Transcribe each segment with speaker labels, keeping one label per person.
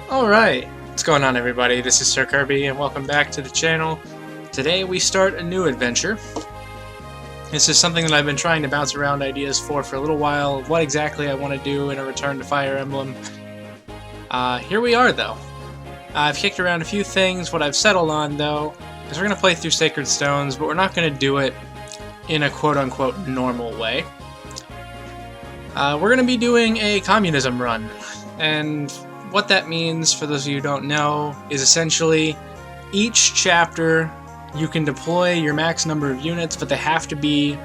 Speaker 1: Alright, what's going on everybody? This is Sir Kirby and welcome back to the channel. Today we start a new adventure. This is something that I've been trying to bounce around ideas for a little while, what exactly I want to do in a return to Fire Emblem. Here we are though. I've kicked around a few things. What I've settled on though is we're going to play through Sacred Stones, but we're not going to do it in a quote-unquote normal way. We're going to be doing a communism run, and what that means, for those of you who don't know, is essentially each chapter you can deploy your max number of units, but they have to be,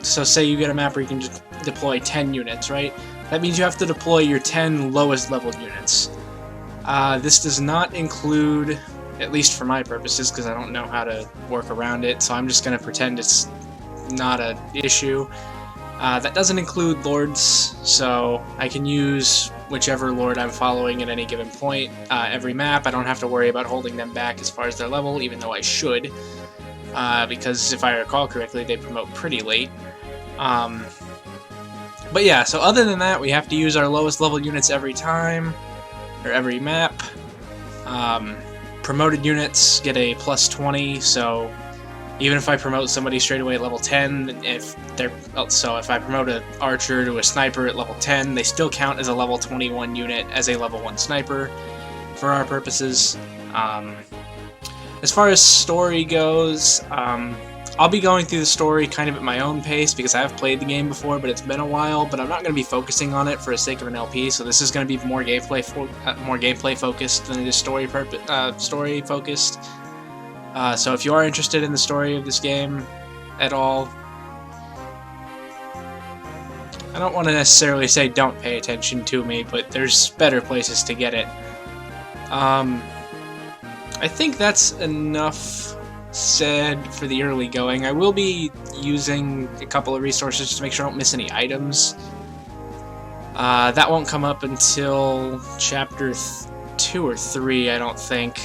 Speaker 1: so say you get a map where you can just deploy 10 units, right? That means you have to deploy your 10 lowest level units. This does not include, at least for my purposes, because I don't know how to work around it, so I'm just going to pretend it's not an issue. That doesn't include lords, so I can use whichever lord I'm following at any given point. Every map, I don't have to worry about holding them back as far as their level, even though I should, because if I recall correctly, they promote pretty late. But yeah, so other than that, we have to use our lowest level units every time, or every map. Promoted units get a plus 20, so even if I promote somebody straight away at level 10, if I promote an archer to a sniper at level 10, they still count as a level 21 unit as a level 1 sniper for our purposes. As far as story goes, I'll be going through the story kind of at my own pace because I have played the game before, but it's been a while. But I'm not going to be focusing on it for the sake of an LP, so this is going to be more gameplay focused than it is story focused. So if you are interested in the story of this game at all, I don't want to necessarily say don't pay attention to me, but there's better places to get it. I think that's enough said for the early going. I will be using a couple of resources just to make sure I don't miss any items. That won't come up until chapter 2 or 3, I don't think.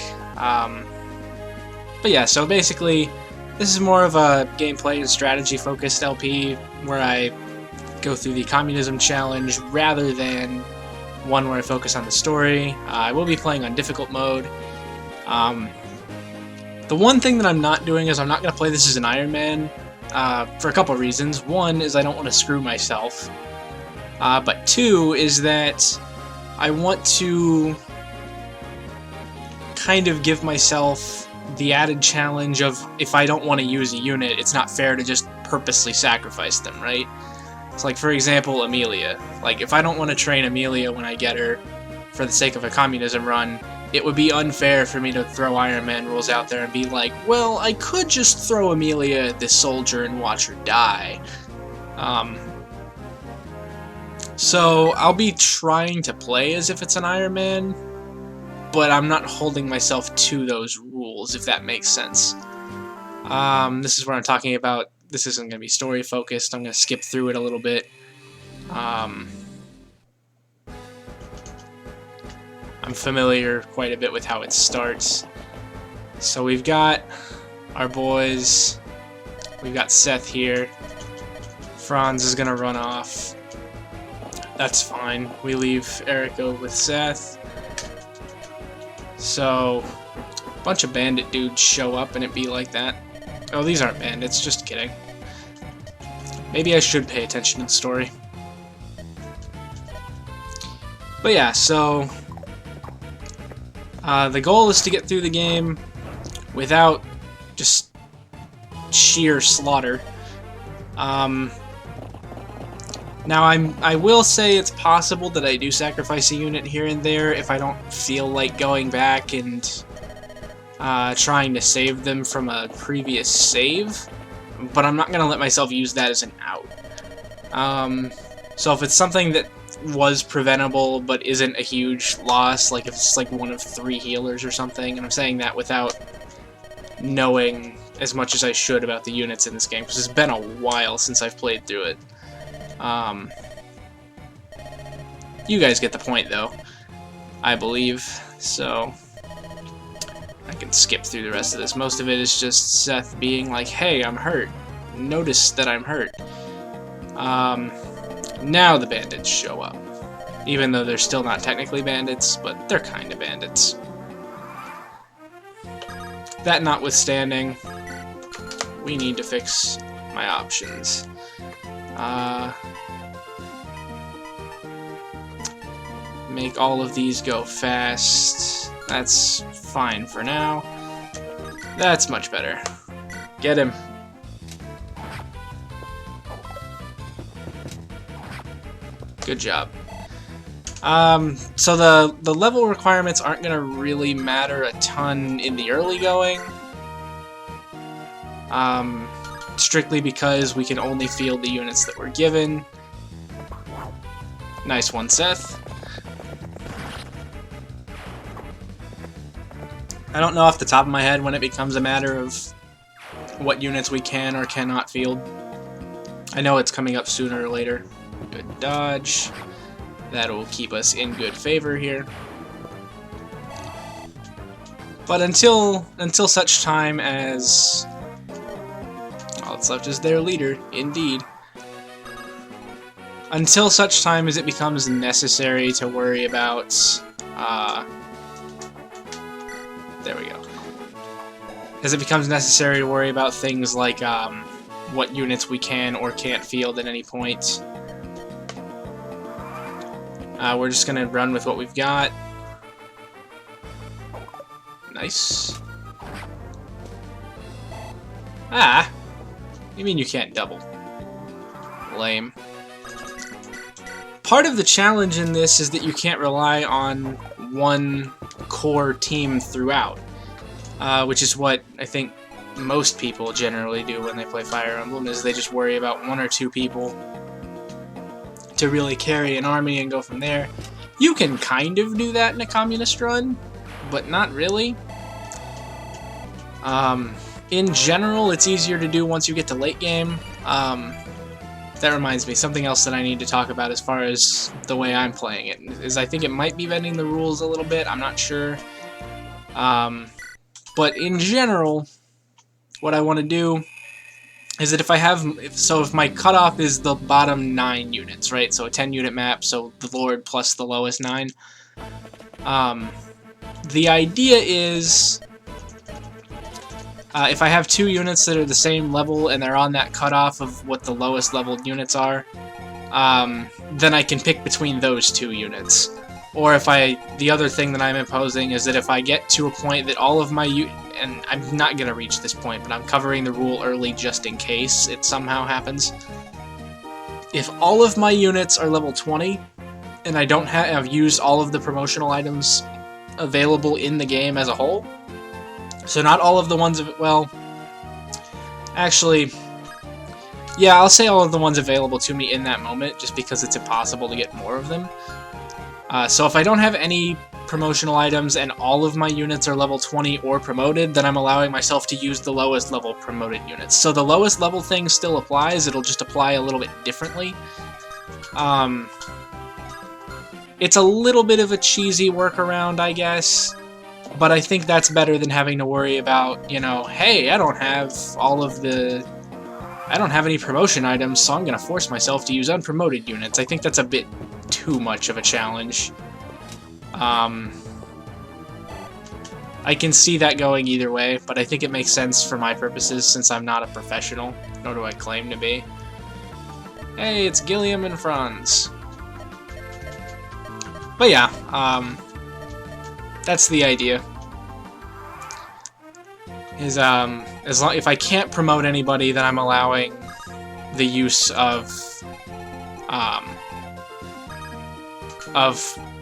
Speaker 1: But yeah, so basically, this is more of a gameplay and strategy focused LP where I go through the communism challenge rather than one where I focus on the story. I will be playing on difficult mode. The one thing that I'm not doing is I'm not going to play this as an Iron Man for a couple of reasons. One is I don't want to screw myself. But two is that I want to kind of give myself the added challenge of, if I don't want to use a unit, it's not fair to just purposely sacrifice them, right? It's like, for example, Amelia. Like, if I don't want to train Amelia when I get her for the sake of a communism run, it would be unfair for me to throw Iron Man rules out there and be like, well, I could just throw Amelia at this soldier and watch her die. So I'll be trying to play as if it's an Iron Man, but I'm not holding myself to those rules, if that makes sense. This is where I'm talking about, this isn't going to be story focused, I'm going to skip through it a little bit. I'm familiar quite a bit with how it starts. So we've got our boys, we've got Seth here, Franz is going to run off. That's fine, we leave Eirika with Seth. So, a bunch of bandit dudes show up and it be like that. Oh, these aren't bandits, just kidding. Maybe I should pay attention to the story. But yeah, so the goal is to get through the game without just sheer slaughter. Now, I will say it's possible that I do sacrifice a unit here and there if I don't feel like going back and trying to save them from a previous save, but I'm not going to let myself use that as an out. So if it's something that was preventable but isn't a huge loss, like if it's like one of 3 healers or something, and I'm saying that without knowing as much as I should about the units in this game, because it's been a while since I've played through it. You guys get the point, though, I believe, so I can skip through the rest of this. Most of it is just Seth being like, hey, I'm hurt. Notice that I'm hurt. Now the bandits show up. Even though they're still not technically bandits, but they're kind of bandits. That notwithstanding, we need to fix my options. Make all of these go fast. That's fine for now. That's much better. Get him. Good job. So the level requirements aren't going to really matter a ton in the early going. Strictly because we can only field the units that we're given. Nice one, Seth. I don't know off the top of my head when it becomes a matter of what units we can or cannot field. I know it's coming up sooner or later. Good dodge. That'll keep us in good favor here. But until such time as all that's left is their leader, indeed. Until such time as it becomes necessary to worry about there we go. As it becomes necessary to worry about things like what units we can or can't field at any point. We're just gonna run with what we've got. Nice. Ah! You mean you can't double? Lame. Part of the challenge in this is that you can't rely on one core team throughout, which is what I think most people generally do when they play Fire Emblem, is they just worry about one or two people to really carry an army and go from there. You can kind of do that in a communist run, but not really. In general, it's easier to do once you get to late game. That reminds me, something else that I need to talk about as far as the way I'm playing it is I think it might be bending the rules a little bit, I'm not sure. But in general, what I want to do is that if my cutoff is the bottom 9 units, right? So a 10 unit map, so the Lord plus the lowest 9. The idea is if I have 2 units that are the same level and they're on that cutoff of what the lowest leveled units are, then I can pick between those 2 units. Or if the other thing that I'm imposing is that if I get to a point that all of my and I'm not going to reach this point, but I'm covering the rule early just in case it somehow happens. If all of my units are level 20, and I don't have used all of the promotional items available in the game as a whole, so not all of the ones, well, actually, yeah, I'll say all of the ones available to me in that moment, just because it's impossible to get more of them. So if I don't have any promotional items and all of my units are level 20 or promoted, then I'm allowing myself to use the lowest level promoted units. So the lowest level thing still applies, it'll just apply a little bit differently. It's a little bit of a cheesy workaround, I guess, but I think that's better than having to worry about, you know, hey, I don't have any promotion items, so I'm gonna force myself to use unpromoted units. I think that's a bit too much of a challenge. I can see that going either way, but I think it makes sense for my purposes since I'm not a professional, nor do I claim to be. Hey, it's Gilliam and Franz. But yeah, that's the idea. Is if I can't promote anybody, then I'm allowing the use of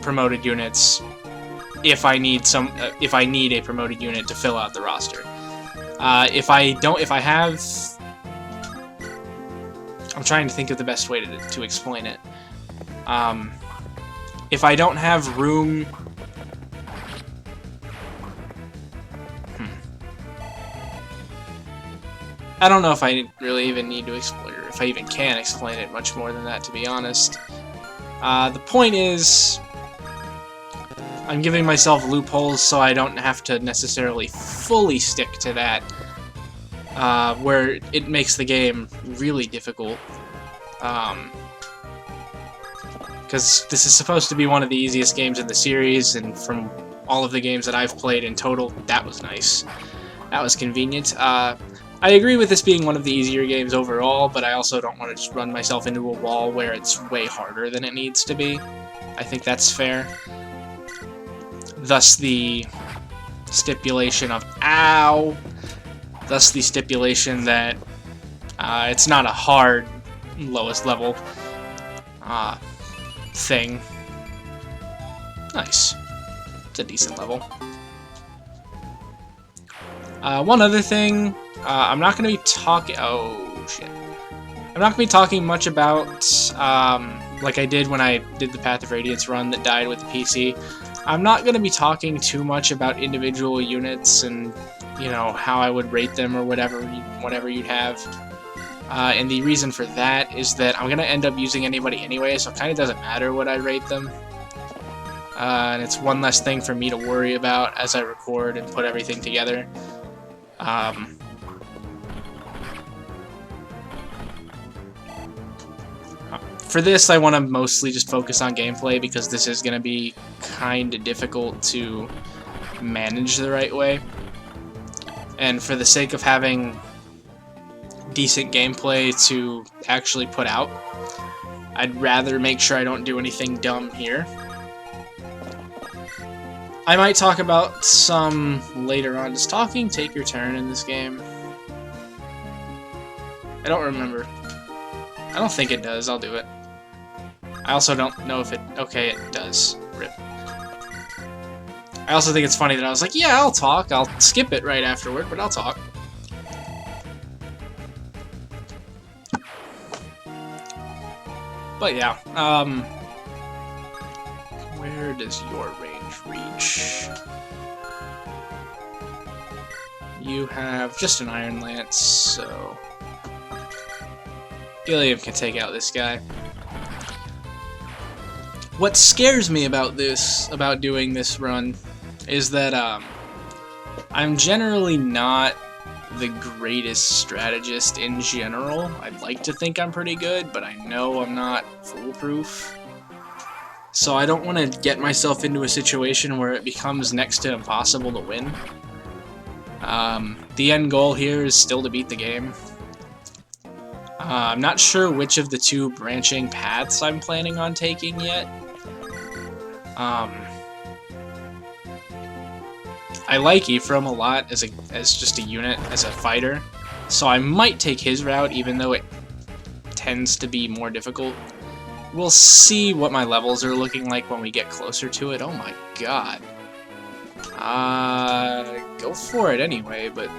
Speaker 1: promoted units if I need a promoted unit to fill out the roster. If I have, I'm trying to think of the best way to explain it. If I don't have room, I don't know if I really even need to explain, or if I even can explain it much more than that, to be honest. The point is, I'm giving myself loopholes so I don't have to necessarily fully stick to that, where it makes the game really difficult. because this is supposed to be one of the easiest games in the series, and from all of the games that I've played in total, that was nice. That was convenient. I agree with this being one of the easier games overall, but I also don't want to just run myself into a wall where it's way harder than it needs to be. I think that's fair. Thus the stipulation of ow. Thus the stipulation that it's not a hard lowest level thing. Nice. It's a decent level. One other thing, I'm not going to be talking... Oh, shit. I'm not going to be talking much about, like I did when I did the Path of Radiance run that died with the PC. I'm not going to be talking too much about individual units and, you know, how I would rate them or whatever you'd have. And the reason for that is that I'm going to end up using anybody anyway, so it kind of doesn't matter what I rate them. And it's one less thing for me to worry about as I record and put everything together. For this, I want to mostly just focus on gameplay because this is going to be kind of difficult to manage the right way. And for the sake of having decent gameplay to actually put out, I'd rather make sure I don't do anything dumb here. I might talk about some later on. Does talking take your turn in this game? I don't remember. I don't think it does. I'll do it. I also don't know if it... Okay, it does. RIP. I also think it's funny that I was like, yeah, I'll talk. I'll skip it right afterward, but I'll talk. But yeah, where does your range reach? You have just an Iron Lance, so Gilliam can take out this guy. What scares me about doing this run, is that I'm generally not the greatest strategist in general. I'd like to think I'm pretty good, but I know I'm not foolproof. So I don't want to get myself into a situation where it becomes next to impossible to win. The end goal here is still to beat the game. I'm not sure which of the two branching paths I'm planning on taking yet. I like Ephraim a lot as just a unit, as a fighter, so I might take his route even though it tends to be more difficult. We'll see what my levels are looking like when we get closer to it. Oh my god. Go for it anyway, but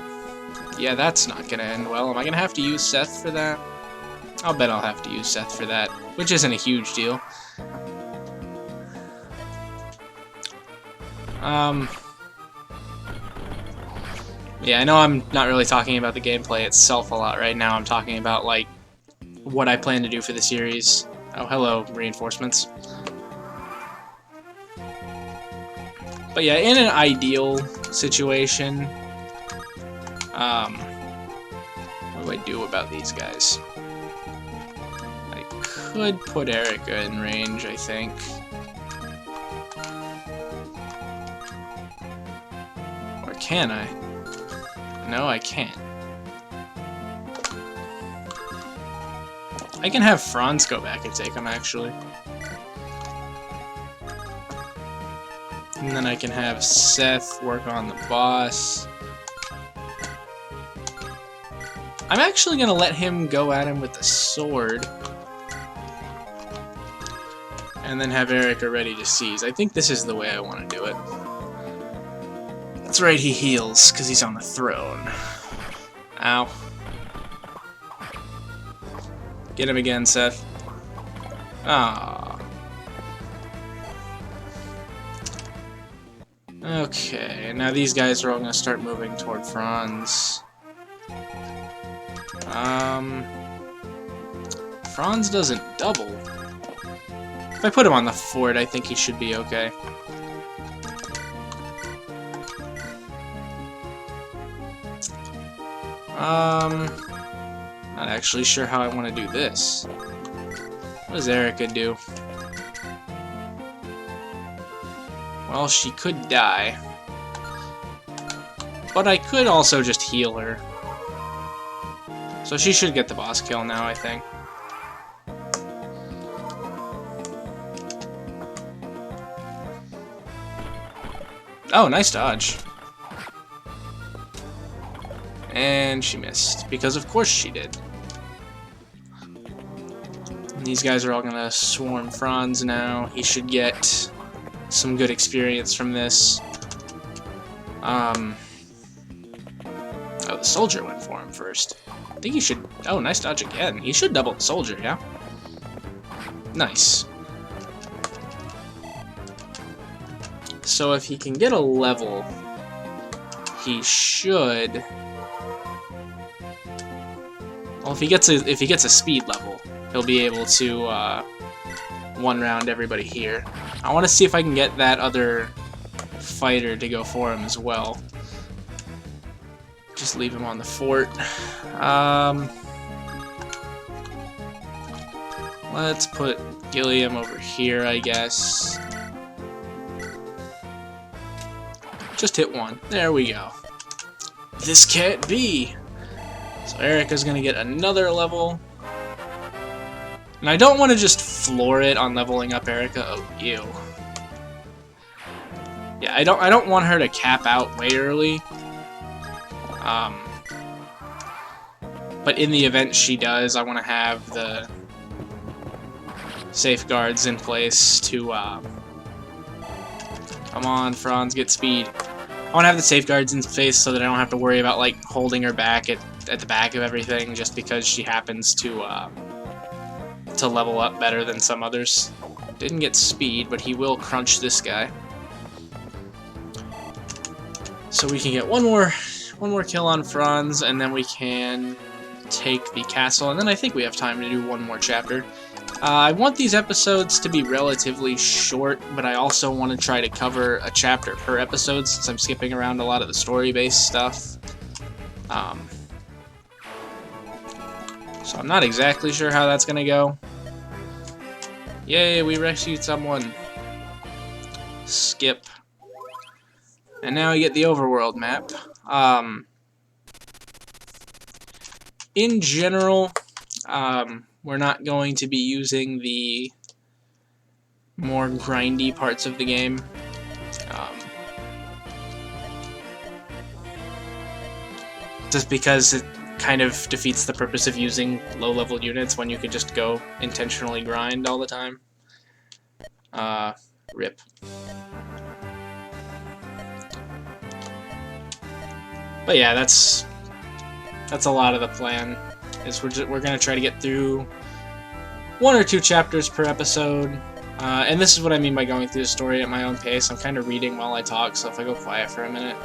Speaker 1: yeah, that's not gonna end well. Am I gonna have to use Seth for that? I'll bet I'll have to use Seth for that, which isn't a huge deal. Yeah, I know I'm not really talking about the gameplay itself a lot right now. I'm talking about, like, what I plan to do for the series. Oh, hello, reinforcements. But yeah, in an ideal situation, what do I do about these guys? I could put Eirika in range, I think. Or can I? No, I can't. I can have Franz go back and take him, actually. And then I can have Seth work on the boss. I'm actually going to let him go at him with the sword. And then have Eirika ready to seize. I think this is the way I want to do it. That's right, he heals, because he's on the throne. Ow. Get him again, Seth. Ah. Okay, now these guys are all going to start moving toward Franz. Franz doesn't double. If I put him on the fort, I think he should be okay. Not actually sure how I want to do this. What does Eirika do? Well, she could die. But I could also just heal her. So she should get the boss kill now, I think. Oh, nice dodge. And she missed, because of course she did. And these guys are all gonna swarm Franz now. He should get some good experience from this. Oh, the soldier went for him first. I think he should... Oh, nice dodge again. He should double the soldier, yeah? Nice. So if he can get a level, he should... Well, if he gets a speed level, he'll be able to one round everybody here. I want to see if I can get that other fighter to go for him as well. Just leave him on the fort. Let's put Gilliam over here, I guess. Just hit one. There we go. This can't be! So Eirika's gonna get another level. And I don't want to just floor it on leveling up Eirika. Oh, ew. Yeah, I don't want her to cap out way early. But in the event she does, I want to have the safeguards in place to, come on, Franz, get speed. I want to have the safeguards in place so that I don't have to worry about, like, holding her back at the back of everything just because she happens to level up better than some others. Didn't get speed, but he will crunch this guy. So we can get one more kill on Franz, and then we can take the castle, and then I think we have time to do one more chapter. I want these episodes to be relatively short, but I also want to try to cover a chapter per episode since I'm skipping around a lot of the story-based stuff. So I'm not exactly sure how that's going to go. Yay, we rescued someone. Skip. And now we get the overworld map. In general, we're not going to be using the more grindy parts of the game. Just because it kind of defeats the purpose of using low-level units when you could just go intentionally grind all the time. Rip. But yeah, that's a lot of the plan. Is we're gonna try to get through 1 or 2 chapters per episode, and this is what I mean by going through the story at my own pace. I'm kind of reading while I talk, so if I go quiet for a minute,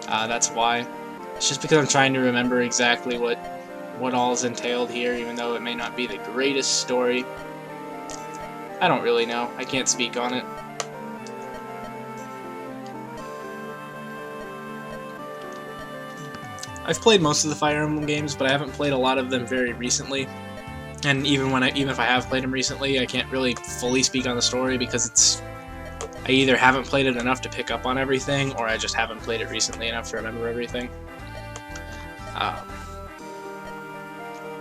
Speaker 1: that's why. It's just because I'm trying to remember exactly what all is entailed here, even though it may not be the greatest story. I don't really know. I can't speak on it. I've played most of the Fire Emblem games, but I haven't played a lot of them very recently. And even if I have played them recently, I can't really fully speak on the story because I either haven't played it enough to pick up on everything, or I just haven't played it recently enough to remember everything.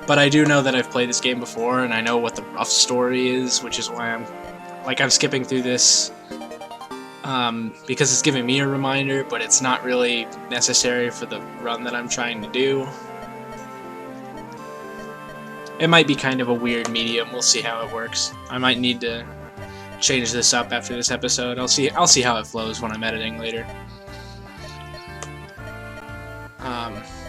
Speaker 1: But I do know that I've played this game before, and I know what the rough story is, which is why I'm skipping through this. Because it's giving me a reminder, but it's not really necessary for the run that I'm trying to do. It might be kind of a weird medium. We'll see how it works. I might need to change this up after this episode. I'll see how it flows when I'm editing later.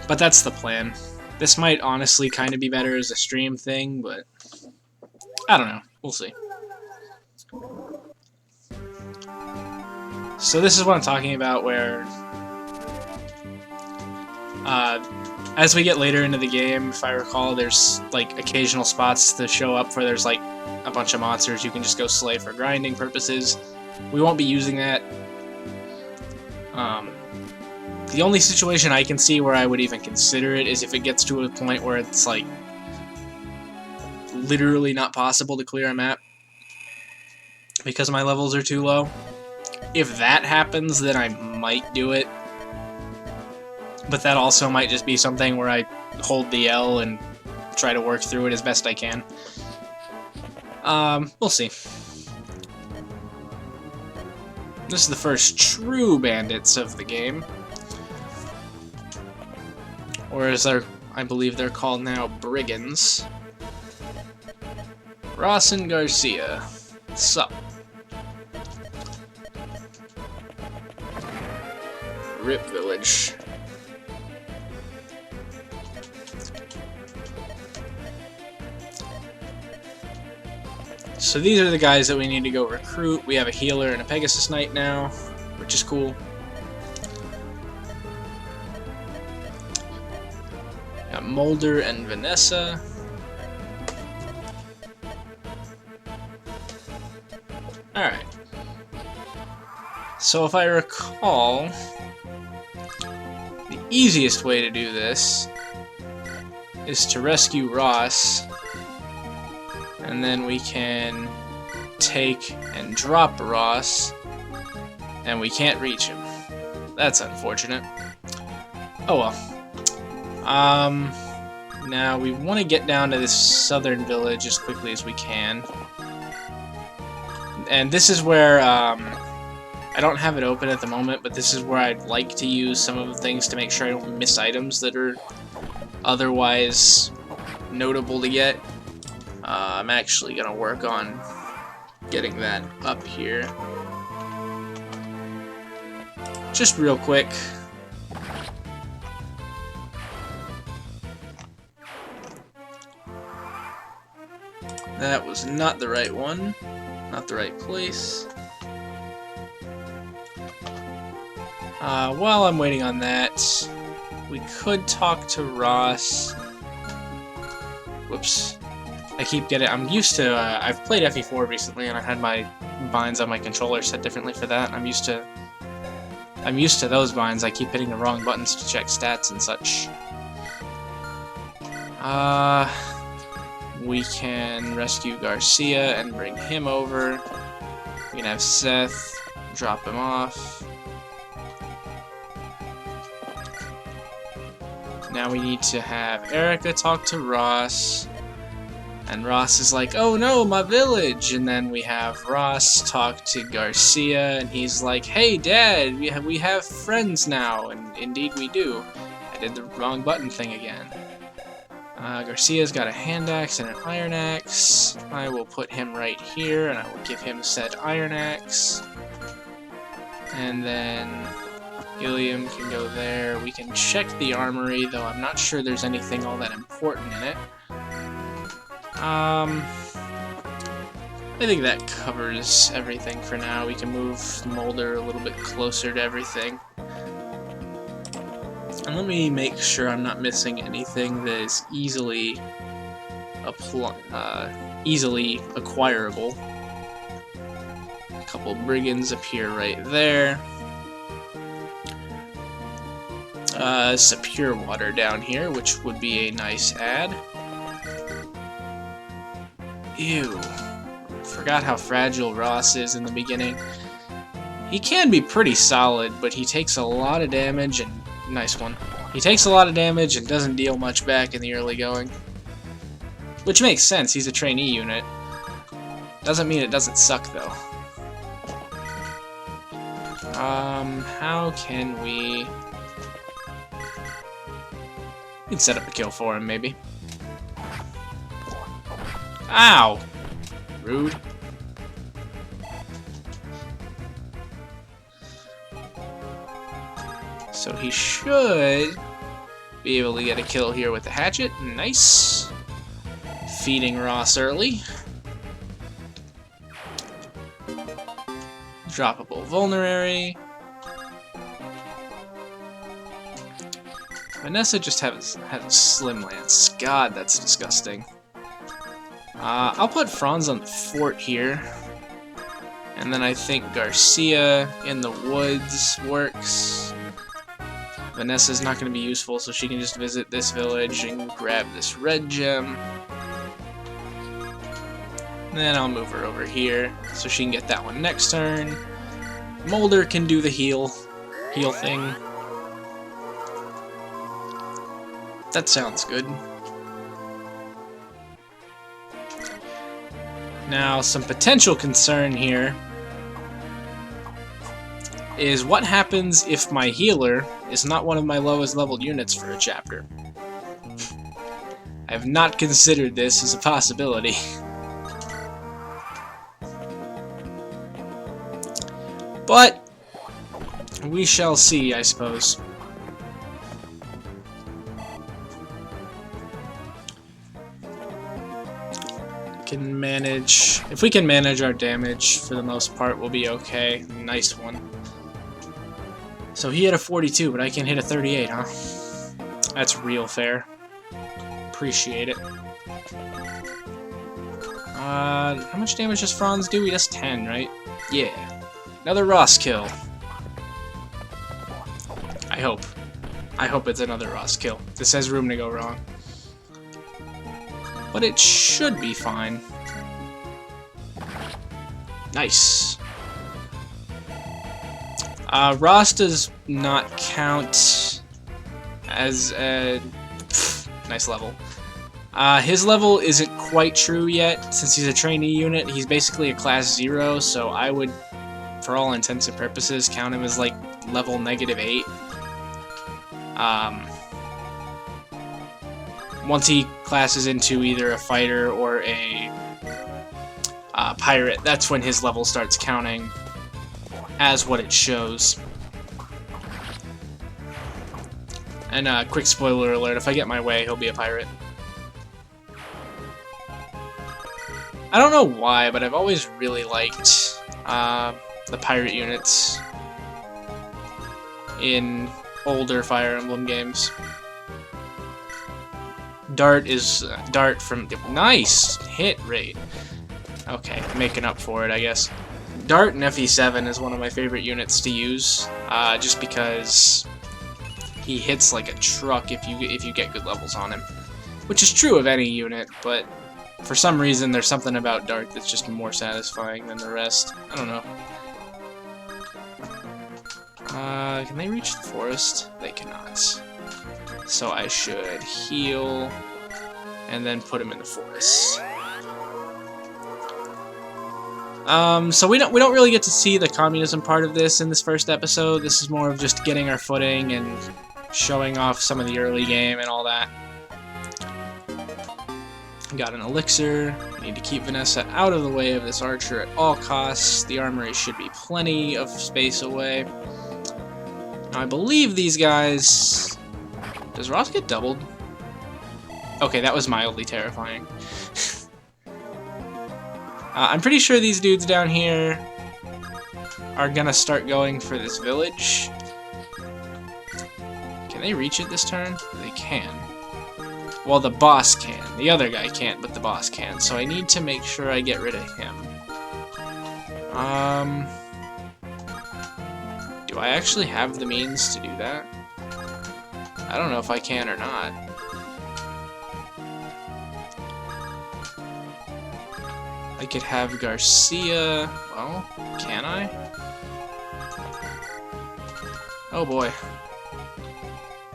Speaker 1: But that's the plan. This might honestly kind of be better as a stream thing, but I don't know. We'll see. So this is what I'm talking about, where as we get later into the game, if I recall, there's like occasional spots to show up where there's like a bunch of monsters you can just go slay for grinding purposes. We won't be using that. The only situation I can see where I would even consider it is if it gets to a point where it's like literally not possible to clear a map because my levels are too low. If that happens, then I might do it. But that also might just be something where I hold the L and try to work through it as best I can. We'll see. This is the first true bandits of the game. Or as I believe they're called now, brigands. Ross and Garcia. Sup? Rip Village. So these are the guys that we need to go recruit. We have a healer and a Pegasus Knight now, which is cool. Got Mulder and Vanessa. Alright. So if I recall, the easiest way to do this is to rescue Ross, and then we can take and drop Ross, and we can't reach him. That's unfortunate. Oh well. Now we want to get down to this southern village as quickly as we can. And this is where, I don't have it open at the moment, but this is where I'd like to use some of the things to make sure I don't miss items that are otherwise notable to get. I'm actually going to work on getting that up here. Just real quick. That was not the right one. Not the right place. While I'm waiting on that, we could talk to Ross. Whoops. I keep getting... I'm used to... I've played FE4 recently, and I had my binds on my controller set differently for that. I'm used to those binds. I keep hitting the wrong buttons to check stats and such. We can rescue Garcia and bring him over. We can have Seth drop him off. Now we need to have Eirika talk to Ross. And Ross is like, oh no, my village! And then we have Ross talk to Garcia, and he's like, hey Dad, we have friends now. And indeed we do. I did the wrong button thing again. Garcia's got a hand axe and an iron axe. I will put him right here, and I will give him said iron axe. And then Gilliam can go there. We can check the armory, though I'm not sure there's anything all that important in it. I think that covers everything for now. We can move Mulder a little bit closer to everything. And let me make sure I'm not missing anything that is easily acquirable. A couple brigands appear right there. Some pure water down here, which would be a nice add. Ew. Forgot how fragile Ross is in the beginning. He can be pretty solid, but he takes a lot of damage and... Nice one. He takes a lot of damage and doesn't deal much back in the early going. Which makes sense, he's a trainee unit. Doesn't mean it doesn't suck, though. How can we... We can set up a kill for him, maybe. Ow! Rude. So he should be able to get a kill here with the hatchet. Nice. Feeding Ross early. Droppable vulnerary. Vanessa just has a slim lance. God, that's disgusting. I'll put Franz on the fort here. And then I think Garcia in the woods works. Vanessa's not going to be useful, so she can just visit this village and grab this red gem. Then I'll move her over here, so she can get that one next turn. Molder can do the heal thing. That sounds good. Now, some potential concern here is what happens if my healer is not one of my lowest leveled units for a chapter. I have not considered this as a possibility. But we shall see, I suppose. Can manage. If we can manage our damage for the most part, we'll be okay. Nice one. So he hit a 42, but I can hit a 38, huh? That's real fair. Appreciate it. How much damage does Franz do? He does 10, right? Yeah. Another Ross kill. I hope. I hope it's another Ross kill. This has room to go wrong. But it should be fine. Nice. Ross does not count as a nice level. His level isn't quite true yet, since he's a trainee unit. He's basically a class 0, so I would, for all intents and purposes, count him as like level -8. Once he classes into either a fighter or a pirate, that's when his level starts counting as what it shows. And quick spoiler alert, if I get my way, he'll be a pirate. I don't know why, but I've always really liked the pirate units in older Fire Emblem games. Dart is Dart from nice hit rate. Okay, making up for it, I guess. Dart in FE7 is one of my favorite units to use, just because he hits like a truck if you get good levels on him, which is true of any unit, but for some reason there's something about Dart that's just more satisfying than the rest. I don't know. Can they reach the forest? They cannot. So I should heal and then put him in the forest. So we don't really get to see the communism part of this in this first episode. This is more of just getting our footing and showing off some of the early game and all that. Got an elixir. Need to keep Vanessa out of the way of this archer at all costs. The armory should be plenty of space away. Now I believe these guys... Does Ross get doubled? Okay, that was mildly terrifying. I'm pretty sure these dudes down here are gonna start going for this village. Can they reach it this turn? They can. Well, the boss can. The other guy can't, but the boss can. So I need to make sure I get rid of him. Do I actually have the means to do that? I don't know if I can or not. I could have Garcia... Well, can I? Oh boy.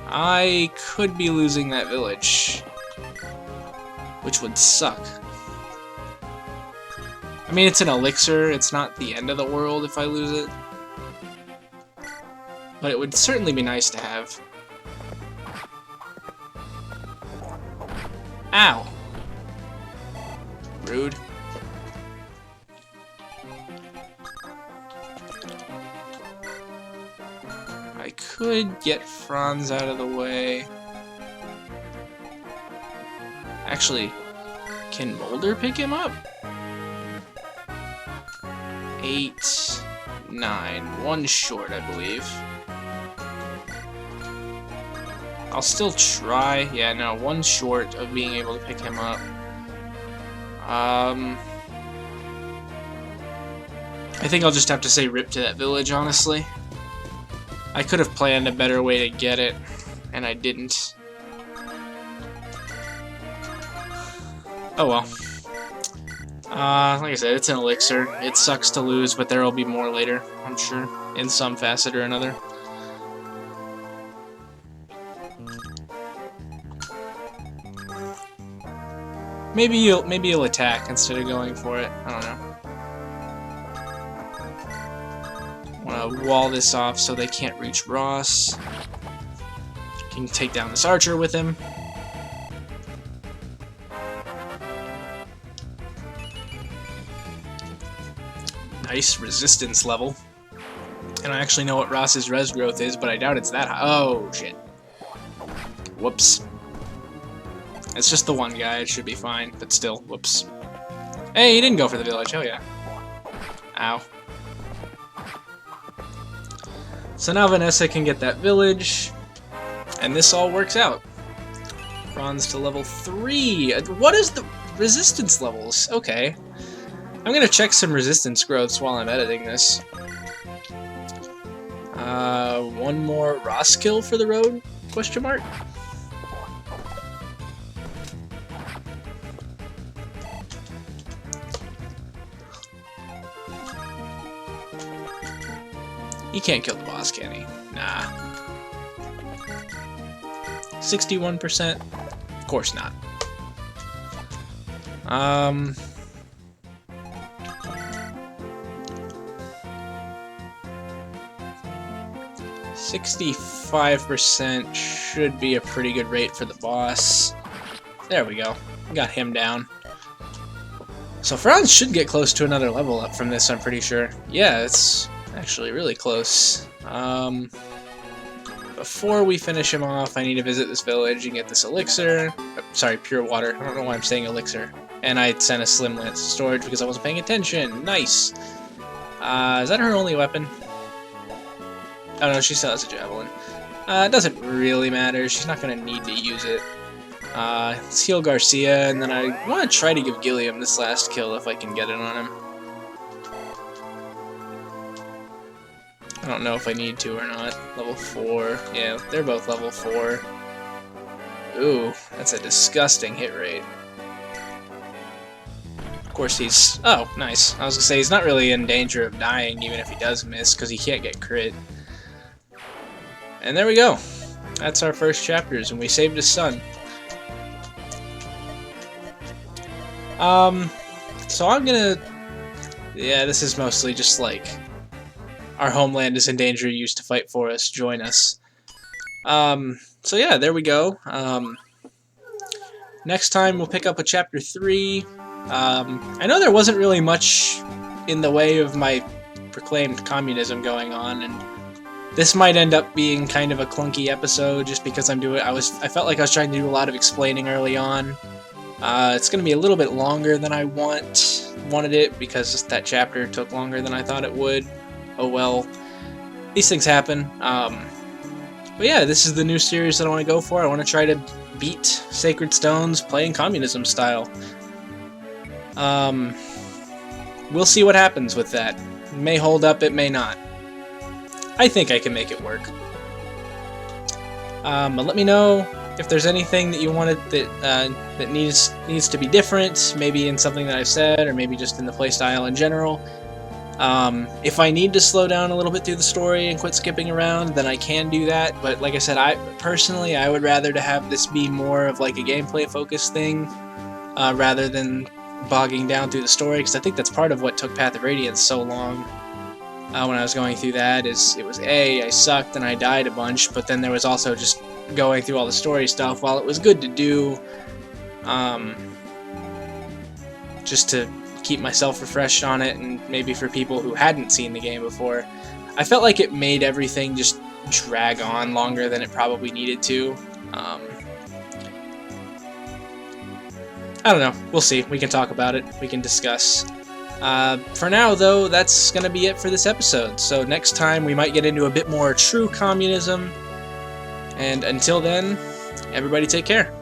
Speaker 1: I could be losing that village, which would suck. I mean, it's an elixir, it's not the end of the world if I lose it. But it would certainly be nice to have. Ow! Rude. I could get Franz out of the way. Actually, can Molder pick him up? 8, 9, 1 short, I believe. I'll still try. Yeah, no, 1 short of being able to pick him up. I think I'll just have to say rip to that village, honestly. I could have planned a better way to get it, and I didn't. Oh well. Like I said, it's an elixir. It sucks to lose, but there will be more later, I'm sure, in some facet or another. Maybe you'll attack instead of going for it. I don't know. Want to wall this off so they can't reach Ross. Can take down this archer with him. Nice resistance level. I don't actually know what Ross's res growth is, but I doubt it's that high. Oh, shit. Whoops. It's just the one guy, it should be fine, but still, whoops. Hey, he didn't go for the village, oh yeah. Ow. So now Vanessa can get that village, and this all works out. Bronze to level 3. What is the resistance levels? Okay. I'm gonna check some resistance growths while I'm editing this. One more Ross kill for the road? Question mark? He can't kill the boss, can he? Nah. 61%? Of course not. 65% should be a pretty good rate for the boss. There we go. Got him down. So Franz should get close to another level up from this, I'm pretty sure. Yeah, it's actually really close. Before we finish him off, I need to visit this village and get this elixir. Sorry, pure water. I don't know why I'm saying elixir. And I sent a slim lance to storage because I wasn't paying attention. Nice. Is that her only weapon? Oh no, she still has a javelin. It doesn't really matter. She's not going to need to use it. Let's heal Garcia, and then I want to try to give Gilliam this last kill if I can get it on him. I don't know if I need to or not. Level 4. Yeah, they're both level 4. Ooh, that's a disgusting hit rate. Of course he's... Oh, nice. I was going to say, he's not really in danger of dying even if he does miss, because he can't get crit. And there we go. That's our first chapters, and we saved his son. So I'm gonna... Yeah, this is mostly just like... Our homeland is in danger, used to fight for us, join us. So yeah, there we go. Next time we'll pick up with Chapter 3. I know there wasn't really much in the way of my proclaimed communism going on, and this might end up being kind of a clunky episode just because I'm doing... I felt like I was trying to do a lot of explaining early on. It's going to be a little bit longer than I wanted it because that chapter took longer than I thought it would. Oh well, these things happen. But yeah, this is the new series that I want to go for. I want to try to beat Sacred Stones playing communism style. We'll see what happens with that. It may hold up, it may not. I think I can make it work. But let me know if there's anything that you wanted that needs to be different, maybe in something that I've said, or maybe just in the playstyle in general. If I need to slow down a little bit through the story and quit skipping around, then I can do that, but like I said, I would rather to have this be more of like a gameplay focused thing, rather than bogging down through the story, because I think that's part of what took Path of Radiance so long. When I was going through that, it was I sucked and I died a bunch, but then there was also just going through all the story stuff. While it was good to do, just to keep myself refreshed on it, and maybe for people who hadn't seen the game before, I felt like it made everything just drag on longer than it probably needed to. I don't know. We'll see. We can talk about it. We can discuss. For now, though, that's going to be it for this episode. So next time, we might get into a bit more true communism. And until then, everybody take care.